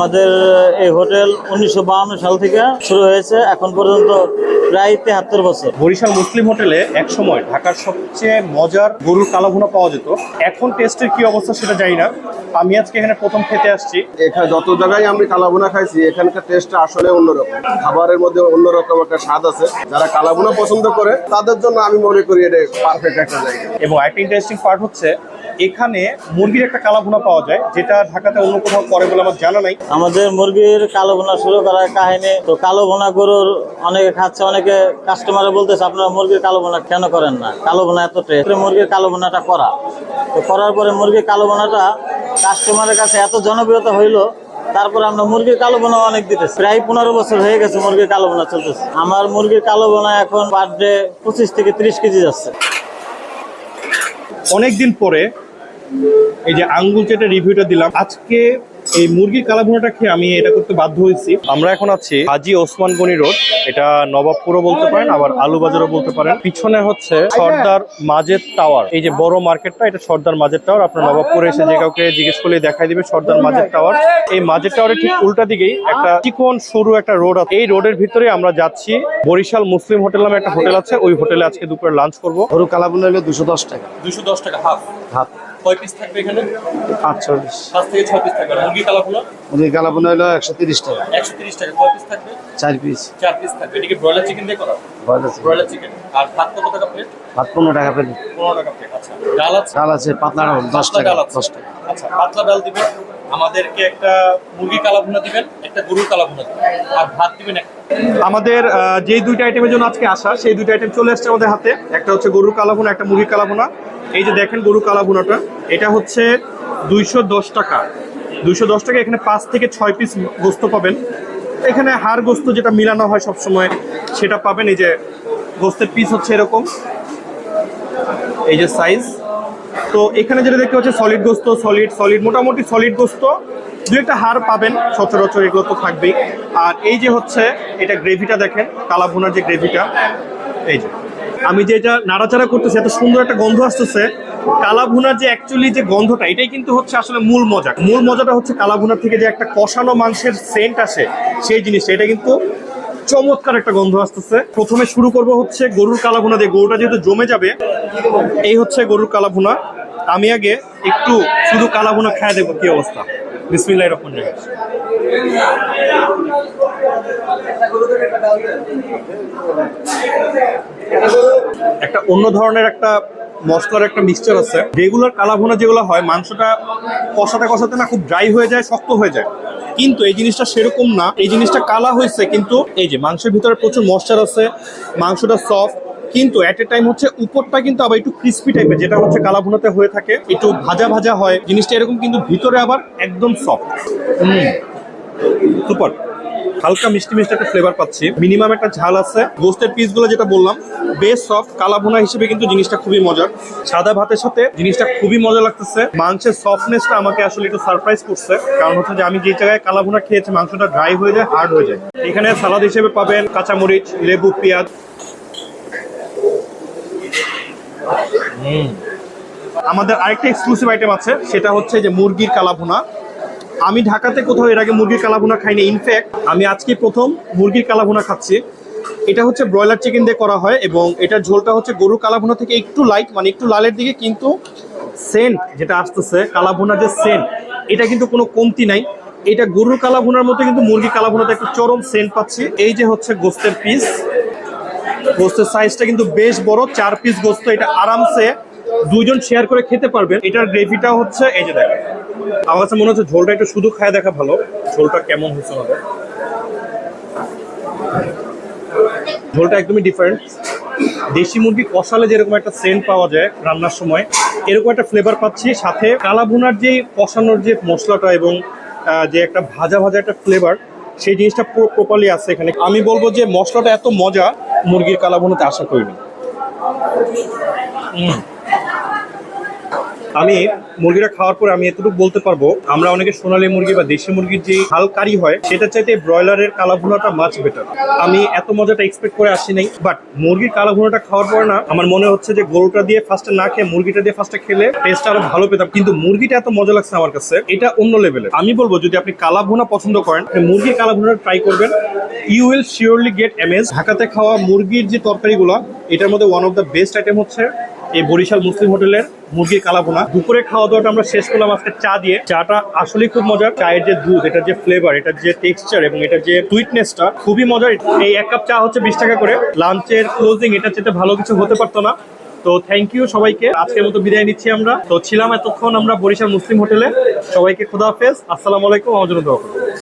আমাদের এই হোটেল 1952 সাল থেকে শুরু হয়েছে, এখন পর্যন্ত প্রায় 73 বছর। বরিশাল মুসলিম হোটেলে এক সময় ঢাকার সবচেয়ে মজার গরুর কালাভুনা পাওয়া যেত। এখন টেস্টের কি অবস্থা সেটা জানি না। আমি আজকে এখানে প্রথম খেতে আসছি। এখানে যত জায়গায় আমি কালাভুনা খাইছি, এখানকার টেস্টটা আসলে অন্যরকম। খাবারের মধ্যে অন্যরকম একটা স্বাদ আছে। যারা কালাভুনা পছন্দ করে তাদের জন্য আমি মনে করি এটা পারফেক্ট একটা জায়গা। এবং একটা ইন্টারেস্টিং পার্ট হচ্ছে এখানে মুরগির একটা কালাভুনা পাওয়া যায়, যেটা ঢাকাতে অন্য কোথাও করে বলে আমার জানা নাই। আমাদের মুরগির কালো ভুনা শুরু করার কাহিনী তো, কালো ভুনা গরুর অনেকে খাচ্ছে, অনেকে কাস্টমারে বলতেছে আপনারা মুরগির কালো ভুনা কেন করেন না, কালো ভুনা এত টেস্ট। মুরগির কালো ভুনাটা করা, তো করার পরে মুরগির কালো ভুনাটা কাস্টমারের কাছে এত জনপ্রিয়তা হইলো, তারপরে আমরা মুরগির কালো বোনা অনেক দিতেছি। প্রায় 15 বছর হয়ে গেছে মুরগির কালো বোনা চলতেছে। আমার মুরগির কালো বোনা এখন পার ডে 25 থেকে 30 কেজি যাচ্ছে। অনেকদিন পরে এই যে আঙ্গুল চেটে রিভিউটা দিলাম, আজকে এই মুরগির কালাভুনাটা খেয়ে আমি এটা করতে বাধ্য হয়েছি। আমরা এখন আছি হাজী ওসমান গনি রোড, এটা নবাবপুরও বলতে পারেন, আবার আলুবাজারও বলতে পারেন। পিছনে হচ্ছে সর্দার মাজেদ টাওয়ার, এই যে বড় মার্কেটটা, এটা সর্দার মাজেদ টাওয়ার। আপনার নবাবপুরে এসে যে কাউকে জিজ্ঞেস করলে দেখাই দিবে সর্দার মাজেদ টাওয়ার। এই মাজেদ টাওয়ারের ঠিক উল্টা দিকেই একটা চিকন সরু একটা রোড আছে। এই রোডের ভিতরে আমরা যাচ্ছি বরিশাল মুসলিম হোটেল নামে একটা হোটেল আছে, ওই হোটেলে আজকে দুপুরে লাঞ্চ করবো। গরু কালাভুনা হলো 210 টাকা। 210 টাকা হাফ। হাফ কয় পিস থাকবে এখানে? 48। 5 থেকে 6 পিস থাকবে। মুরগি কালাভুনা? মুরগি কালাভুনা হলো 130 টাকা। 130 টাকা। কয় পিস থাকবে? 4 পিস। 4 পিস থাকবে। এটা কি ব্রয়লার চিকেন দিয়ে করা? Broiler chicken. আর ভাত কত টাকা প্লেট? ভাত 15 টাকা প্লেট। 15 টাকা প্লেট। আচ্ছা, ডাল আছে? ডাল আছে, পাতলা ডাল 10 টাকা। 10 টাকা। আচ্ছা, পাতলা ডাল দিবেন। আমাদেরকে একটা মুরগি কালাভুনা দিবেন, একটা গরুর কালাভুনা দিবেন, আর ভাত দিবেন একটা। আমাদের যে দুইটা আইটেমের জন্য আজকে আসা, সেই দুইটা আইটেম চলে আসছে আমাদের হাতে। একটা হচ্ছে গরুর কালাভুনা, একটা মুরগি কালাভুনা। এই যে দেখেন গরুর কালাভুনাটা, এটা হচ্ছে 210 টাকা। 210 টাকা। এখানে 5 থেকে 6 পিস গোস্ত পাবেন। এখানে হাড় গোস্ত যেটা মিলানো হয় সবসময় সেটা পাবেন। এই যে গোস্তের পিস হচ্ছে এরকম, এই যে সাইজ। তো এখানে যেটা দেখতে হচ্ছে সলিড গোস্ত, সলিড মোটামুটি সলিড গোস্ত। দু একটা হাড় পাবেন সচরাচর, এগুলো তো থাকবেই। আর এই যে হচ্ছে এটা গ্রেভিটা দেখেন, কালাভুনার যে গ্রেভিটা, এই যে আমি যে এটা নাড়াচাড়া করতেছি, এত সুন্দর একটা গন্ধ আসতেছে। কালাভুনার যে অ্যাকচুয়ালি যে গন্ধটা, এটাই কিন্তু হচ্ছে আসলে মূল মজা। মূল মজাটা হচ্ছে কালাভুনার থেকে যে একটা কষানো মাংসের সেন্ট আসে, সেই জিনিসটা, এটা কিন্তু চমৎকার একটা গন্ধ আসতেছে। প্রথমে শুরু করব হচ্ছে গরুর কালাভুনা দিয়ে। গরুটা যেহেতু জমে যাবে, এই হচ্ছে গরুর কালাভুনা। আমি আগে একটু শুধু কালাভুনা খায় দেবো কি অবস্থা। বিসমিল্লাহির রহমানির রহিম। একটা অন্য ধরনের একটা মশলার একটা মিক্সচার আছে। রেগুলার কালাভুনা যেগুলো হয়, মাংসটা কষাতে কষাতে না খুব ড্রাই হয়ে যায়, শক্ত হয়ে যায়। কিন্তু এই জিনিসটা সেরকম না। এই জিনিসটা কালা হয়েছে, কিন্তু এই যে মাংসের ভিতরে প্রচুর ময়েশ্চার আছে, মাংসটা সফট, কিন্তু এট এ টাইম হচ্ছে উপরটা কিন্তু আবার একটু ক্রিস্পি টাইপের, যেটা হচ্ছে কালাভুনাতে হয়ে থাকে, একটু ভাজা ভাজা হয় জিনিসটা এরকম, কিন্তু ভিতরে আবার একদম সফট। সুপার। হালকা মিষ্টি মিষ্টি একটা ফ্লেভার পাচ্ছি, মিনিমাম একটা ঝাল আছে। গোস্তের পিসগুলো যেটা বললাম বেশ সফট। কালাভুনা হিসেবে কিন্তু জিনিসটা খুবই মজার। সাদা ভাতের সাথে জিনিসটা খুবই মজা লাগতেছে। মাংসের সফটনেসটা আমাকে আসলে একটু সারপ্রাইজ করছে, কারণ হচ্ছে যে আমি যে জায়গায় কালাভুনা খেয়েছি মাংসটা ড্রাই হয়ে যায়, হার্ড হয়ে যায়। এখানে সালাদ হিসেবে পাবেন কাঁচামরিচ, লেবু, পেঁয়াজ। আমাদের আরেকটা এক্সক্লুসিভ আইটেম আছে, সেটা হচ্ছে যে মুরগির কালাভুনা। আমি ঢাকাতে কোথাও এর আগে মুরগির কালাভুনা খাইনি। ইনফ্যাক্ট আমি আজকে প্রথম মুরগির কালাভুনা খাচ্ছি। এটা হচ্ছে ব্রয়লার চিকেন দিয়ে করা হয়, এবং এটার ঝোলটা হচ্ছে গরুর কালাভুনা থেকে একটু লাইট, মানে একটু লালের দিকে, কিন্তু সেন্ট যেটা আসতেছে, কালাভুনার যে সেন্ট, এটা কিন্তু কোনো কমতি নাই। এটা গরুর কালাভুনার মতো, কিন্তু মুরগির কালাভুনাতে একটা চরম সেন্ট পাচ্ছি। এই যে হচ্ছে গোস্তের পিস, গোস্তের সাইজটা কিন্তু বেশ বড়, 4 পিস গোস্ত। এটা আরামসে দুইজন শেয়ার করে খেতে পারবেন। এটার গ্রেভিটা হচ্ছে এই যে দেখেন, আমার কাছে মনে হচ্ছে ঝোলটা একটু শুধু খায় দেখা ভালো, ঝোলটা কেমন হয়েছে হবে। ঝোলটা একদমই ডিফারেন্ট। দেশি মুরগি কষালে যেরকম একটা সেন্ট পাওয়া যায় রান্নার সময়, এরকম একটা ফ্লেভার পাচ্ছি। সাথে কালাভুনার যে কষানোর যে মশলাটা এবং যে একটা ভাজা ভাজা একটা ফ্লেভার, সেই জিনিসটা পুরো প্রপারলি আছে এখানে। আমি বলবো যে মশলাটা এত মজা মুরগির কালাভুনাতে আশা করিনি। আমি মুরগিটা খাওয়ার পরে আমি এতটুকু বলতে পারবো, আমরা অনেকে সোনালী মুরগি বা দেশি মুরগির যে হাল কারি হয় সেটা চাইতে ব্রয়লারের কালা ভুনাটা মাছ বেটার। আমি এত মজাটা এক্সপেক্ট করে আসি নাই, বাট মুরগির কালা ভুনাটা খাওয়ার পরে না আমার মনে হচ্ছে যে গরুটা দিয়ে ফার্স্টে না খেয়ে মুরগিটা দিয়ে ফার্স্টে খেলে টেস্ট আরো ভালো পেতাম। কিন্তু মুরগিটা এত মজা লাগছে আমার কাছে, এটা অন্য লেভেলের। আমি বলবো যদি আপনি কালা ভুনা পছন্দ করেন, মুরগির কালা ভুনাটা ট্রাই করবেন, you will surely get amaze. ঢাকাতে খাওয়া মুরগির যে তরকারিগুলো, এটার মধ্যে one of the best item হচ্ছে এই বরিশাল মুসলিম হোটেলের মুরগির কালা ভুনা। দুপুরে খাওয়া দাওয়াটা আমরা শেষ করলাম আজকে চা দিয়ে। চাটা আসলে খুব মজার, চায়ের যে দুধ, এটার যে ফ্লেভার, এটার যে টেক্সচার এবং এটার যে সুইটনেসটা খুবই মজার। এই এক কাপ চা হচ্ছে 20 টাকা করে। লাঞ্চের ক্লোজিং এটা চেয়ে ভালো কিছু হতে পারতো না। তো থ্যাংক ইউ সবাইকে, আজকের মতো বিদায় নিচ্ছি আমরা। তো ছিলাম এতক্ষণ আমরা বরিশাল মুসলিম হোটেলে। সবাইকে খোদা হাফেজ, আসসালামু আলাইকুম, আমার জন্য দোয়া করুন।